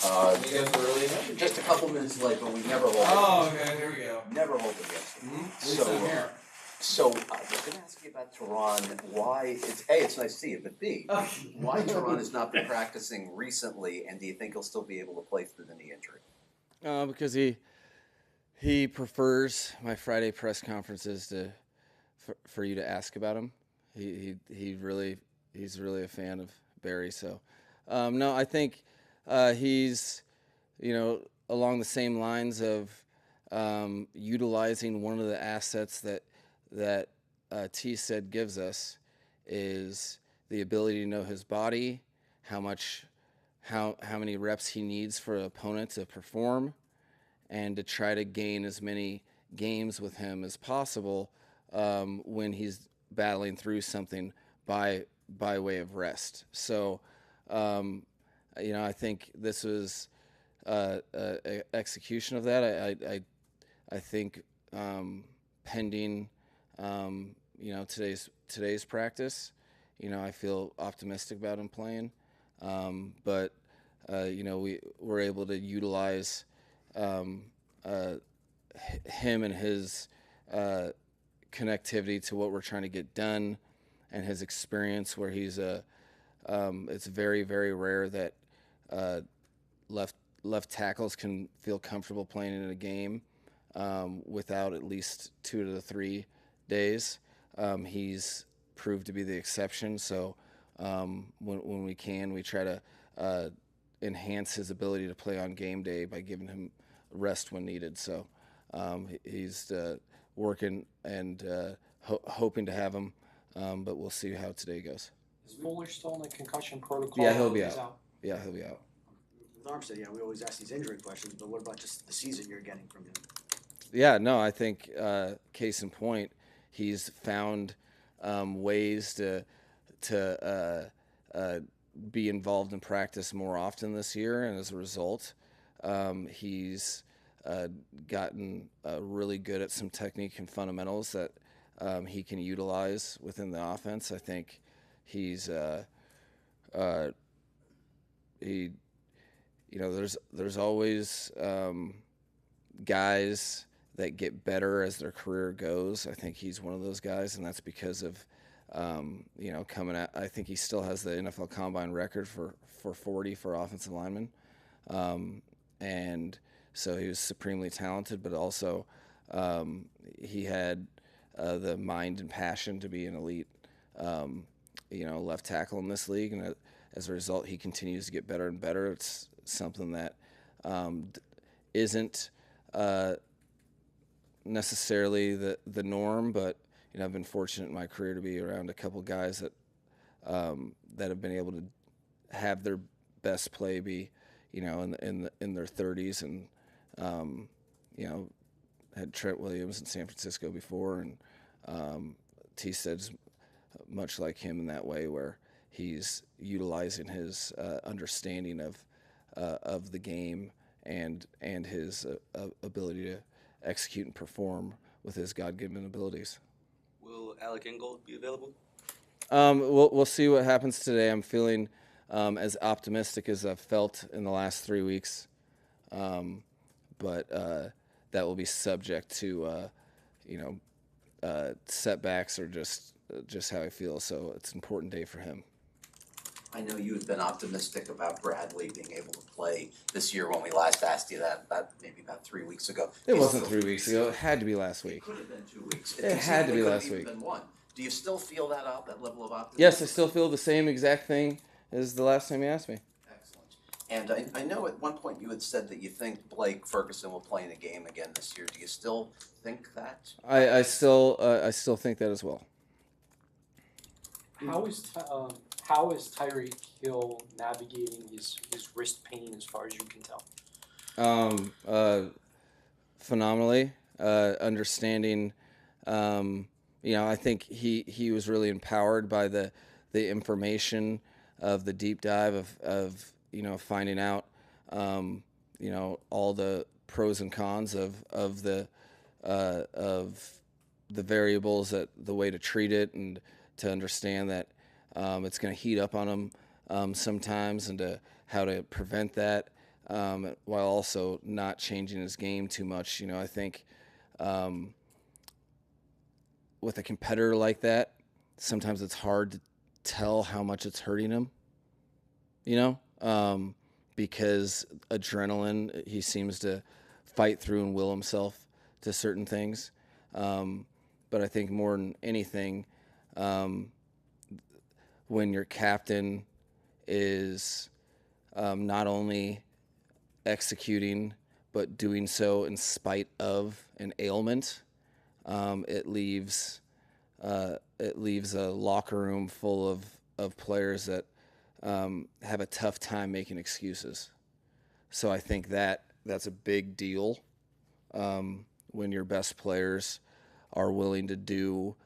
You guys were early enough? Just a couple minutes late, but we never hold it. Oh, okay, there we go. Never hold it against them. Mm-hmm. At least I'm here. So I was going to ask you about Tehran. Why? It's nice to see you, but B, why Tehran has not been practicing recently, and do you think he'll still be able to play through the knee injury? Because he prefers my Friday press conferences for you to ask about him. He's really a fan of Barry. So no, I think he's along the same lines of utilizing one of the assets that T said gives us is the ability to know his body, how many reps he needs for an opponent to perform, and to try to gain as many games with him as possible when he's battling through something by way of rest. So, I think this was execution of that. I think pending today's practice, I feel optimistic about him playing, but we were able to utilize him and his connectivity to what we're trying to get done, and his experience where he's it's very, very rare that left tackles can feel comfortable playing in a game without at least 2 to 3 days. He's proved to be the exception. So when we can, we try to enhance his ability to play on game day by giving him rest when needed. So he's working and hoping to have him, but we'll see how today goes. Is Fuller still in the concussion protocol? Yeah, he'll be out. Yeah, he'll be out. With Armstead, we always ask these injury questions, but what about just the season you're getting from him? Yeah, no, I think case in point, he's found ways to be involved in practice more often this year, and as a result, he's gotten really good at some technique and fundamentals that he can utilize within the offense. I think he's there's always guys that get better as their career goes. I think he's one of those guys, and that's because of coming out. I think he still has the NFL Combine record for 40 for offensive linemen, and so he was supremely talented. But also, he had the mind and passion to be an elite, left tackle in this league, and as a result, he continues to get better and better. It's something that isn't necessarily the norm, but I've been fortunate in my career to be around a couple guys that have been able to have their best play be in their 30s, and had Trent Williams in San Francisco before, and T said's much like him in that way, where he's utilizing his understanding of the game and his ability to execute and perform with his God-given abilities. Will Alec Ingold be available? We'll see what happens today. I'm feeling as optimistic as I've felt in the last 3 weeks, but that will be subject to setbacks or just how I feel. So it's an important day for him. I know you had been optimistic about Bradley being able to play this year when we last asked you that maybe about 3 weeks ago. It wasn't 3 weeks ago. It had to be last week. It could have been 2 weeks. It had to be last week. Been one. Do you still feel that level of optimism? Yes, I still feel the same exact thing as the last time you asked me. Excellent. And I know at one point you had said that you think Blake Ferguson will play in a game again this year. Do you still think that? I still think that as well. How is Tyreek Hill navigating his wrist pain as far as you can tell? Phenomenally. Understanding, I think he was really empowered by the information of the deep dive of finding out, all the pros and cons of the variables, that the way to treat it, and to understand that it's going to heat up on him sometimes, and how to prevent that. while also not changing his game too much. You know, I think with a competitor like that, sometimes it's hard to tell how much it's hurting him, you know, because adrenaline, he seems to fight through and will himself to certain things. But I think more than anything, when your captain is not only executing but doing so in spite of an ailment, it leaves a locker room full of players that have a tough time making excuses. So I think that's a big deal when your best players are willing to do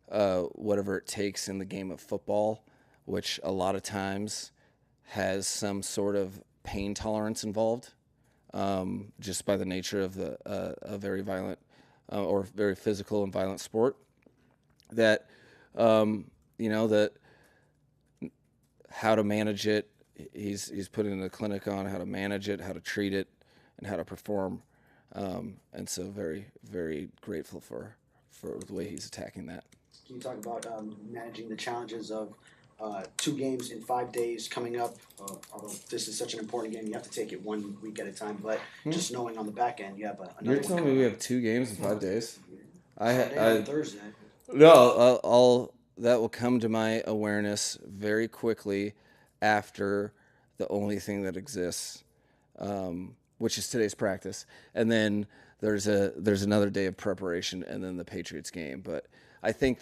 whatever it takes in the game of football, which a lot of times has some sort of pain tolerance involved, just by the nature of a very violent or very physical and violent sport. That that how to manage it. He's putting a clinic on how to manage it, how to treat it, and how to perform. And so very, very grateful for the way he's attacking that. Can you talk about managing the challenges of 2 games in 5 days coming up? Although this is such an important game, you have to take it 1 week at a time. But just knowing on the back end, you have another. You're telling me we have 2 games in 5 days? Sunday on Thursday. No, that will come to my awareness very quickly after the only thing that exists, which is today's practice, and then there's another day of preparation, and then the Patriots game. But I think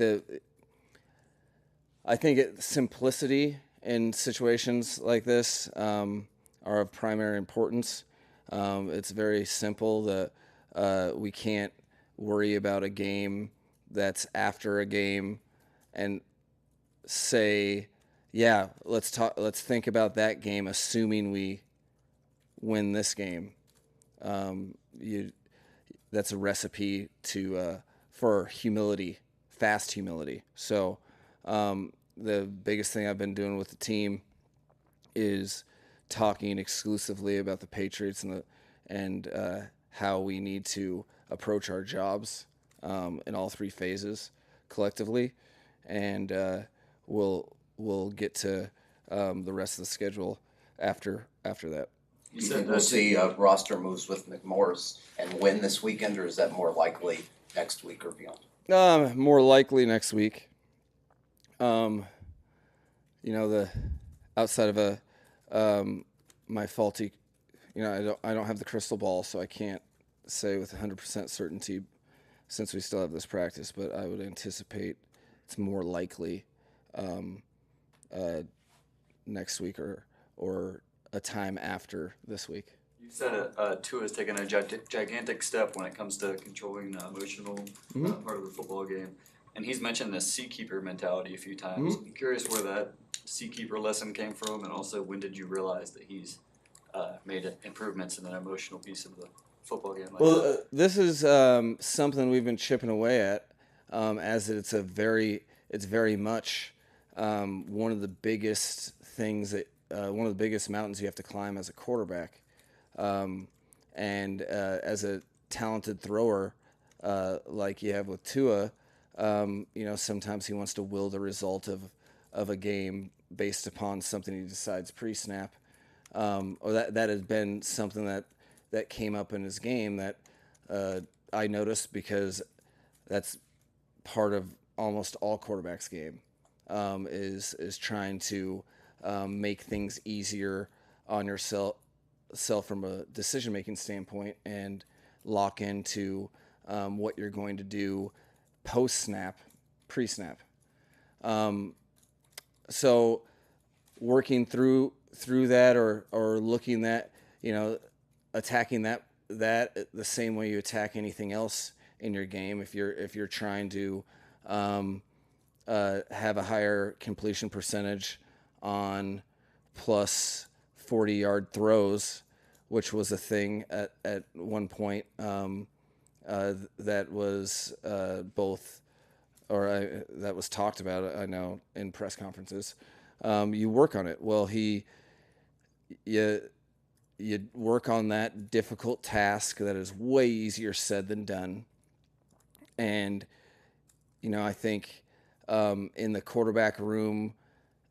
simplicity in situations like this are of primary importance. It's very simple that we can't worry about a game that's after a game and say, yeah, let's think about that game, assuming we win this game. That's a recipe for humility, fast humility. So the biggest thing I've been doing with the team is talking exclusively about the Patriots and how we need to approach our jobs in all 3 phases collectively, and we'll get to the rest of the schedule after that. You think we'll see roster moves with McMorris and win this weekend, or is that more likely next week or beyond? More likely next week. The outside of my faulty, I don't have the crystal ball, so I can't say with 100% certainty since we still have this practice, but I would anticipate it's more likely next week or a time after this week. You said Tua has taken a gigantic step when it comes to controlling the emotional part of the football game. And he's mentioned the seakeeper mentality a few times. I'm curious where that seakeeper lesson came from, and also when did you realize that he's made improvements in the emotional piece of the football game? This is something we've been chipping away at, as it's very much one of the biggest things one of the biggest mountains you have to climb as a quarterback. And as a talented thrower, like you have with Tua, sometimes he wants to will the result of a game based upon something he decides pre-snap. Or that has been something that came up in his game that I noticed, because that's part of almost all quarterbacks' game, is trying to make things easier on yourself from a decision-making standpoint and lock into what you're going to do post-snap, pre-snap. So working through that or looking at, attacking that the same way you attack anything else in your game. If you're trying to have a higher completion percentage on plus 40-yard throws, which was a thing at one point, that was that was talked about, I know, in press conferences. You work on it. Well, you work on that difficult task that is way easier said than done. And, I think in the quarterback room,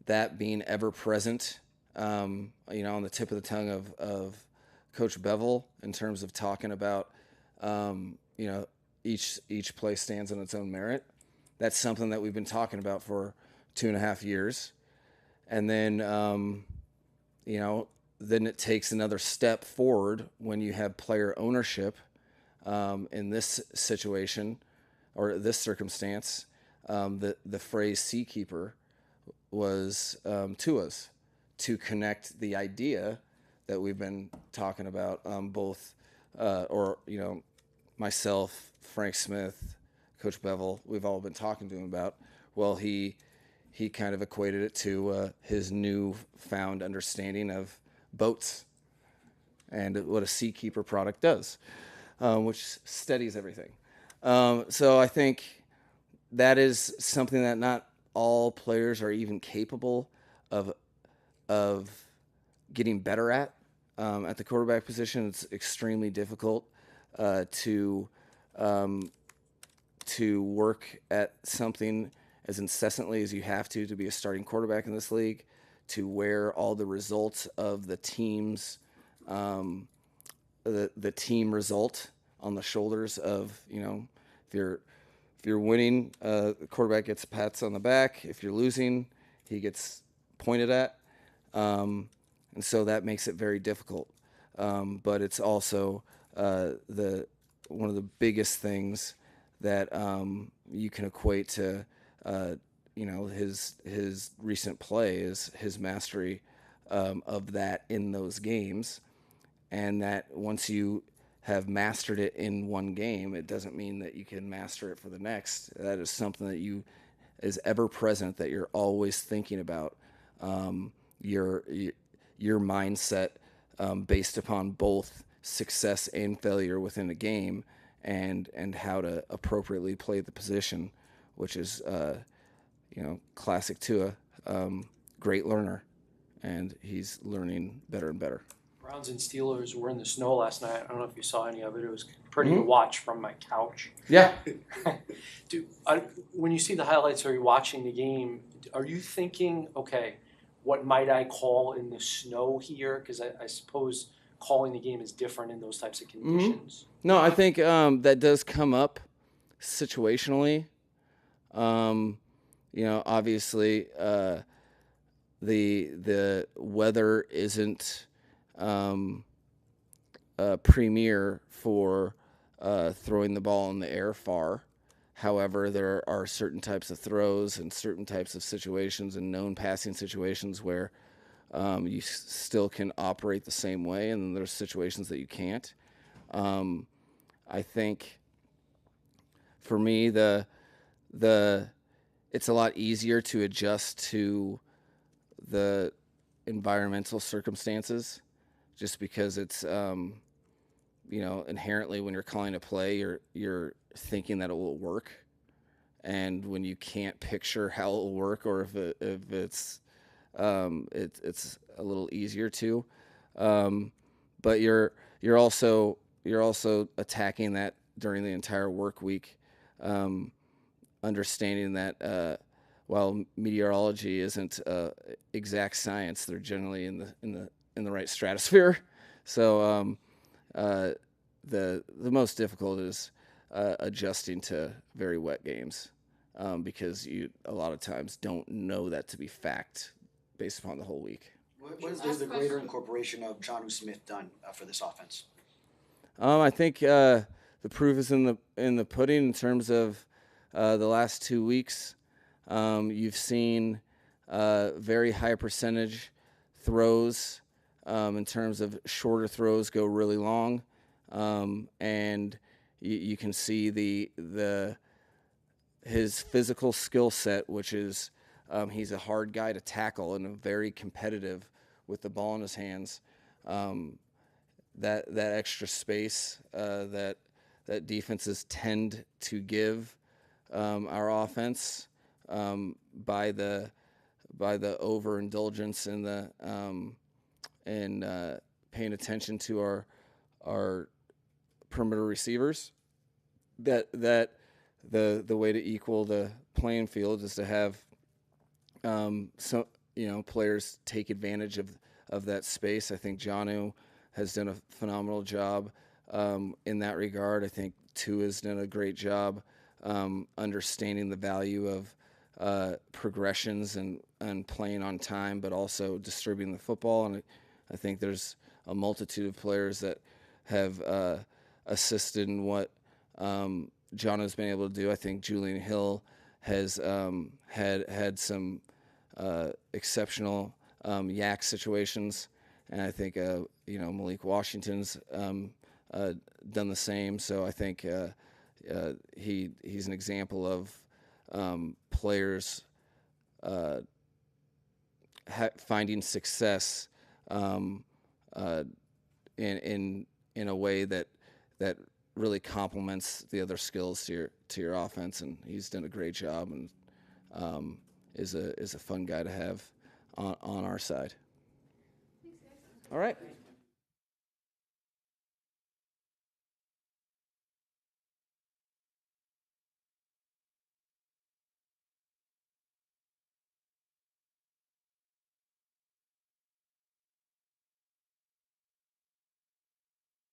that being ever present, on the tip of the tongue of Coach Bevel in terms of talking about, each play stands on its own merit. That's something that we've been talking about for 2.5 years. And then, then it takes another step forward when you have player ownership in this situation or this circumstance. The phrase "seakeeper" was Tua's to connect the idea that we've been talking about, both, myself, Frank Smith, Coach Bevel, we've all been talking to him about. Well, he kind of equated it to his newfound understanding of boats and what a seakeeper product does, which steadies everything. So I think that is something that not all players are even capable of getting better at the quarterback position. It's extremely difficult to work at something as incessantly as you have to be a starting quarterback in this league, to wear all the results of the team's the team result on the shoulders of, if you're winning, the quarterback gets pats on the back. If you're losing, he gets pointed at. And so that makes it very difficult. But it's also one of the biggest things that you can equate to his recent play is his mastery of that in those games, and that once you have mastered it in one game, it doesn't mean that you can master it for the next. That is something that is ever present, that you're always thinking about your mindset based upon both success and failure within a game, and how to appropriately play the position, which is classic Tua, great learner, and he's learning better and better. Browns and Steelers were in the snow last night. I don't know if you saw any of it. It was pretty to watch from my couch. Yeah. Dude, when you see the highlights or you're watching the game, are you thinking, okay, what might I call in the snow here? Because I suppose calling the game is different in those types of conditions. No, I think that does come up situationally. Obviously, the weather isn't premier for throwing the ball in the air far. However, there are certain types of throws and certain types of situations and known passing situations where you still can operate the same way, and then there's situations that you can't. I think for me, it's a lot easier to adjust to the environmental circumstances, just because it's inherently when you're calling a play, you're thinking that it will work, and when you can't picture how it will work, or if it's it's a little easier to, but you're also attacking that during the entire work week, understanding that while meteorology isn't exact science, they're generally in the right stratosphere. So the most difficult is adjusting to very wet games, because you a lot of times don't know that to be fact based upon the whole week. What is the greater incorporation of Jonnu Smith done for this offense? I think the proof is in the pudding in terms of the last 2 weeks. You've seen very high percentage throws in terms of shorter throws go really long, and you can see his physical skill set, which is he's a hard guy to tackle and very competitive with the ball in his hands. That extra space that defenses tend to give our offense by the overindulgence in paying attention to our perimeter receivers. That the way to equal the playing field is to have players take advantage of that space. I think Jonnu has done a phenomenal job in that regard. I think Tua's done a great job understanding the value of progressions and playing on time, but also distributing the football. And I think there's a multitude of players that have assisted in what Jonnu's been able to do. I think Julian Hill has had some exceptional yak situations, and I think Malik Washington's done the same. So I think he's an example of players finding success in a way that really complements the other skills to your offense, and he's done a great job and is a fun guy to have on our side. All right.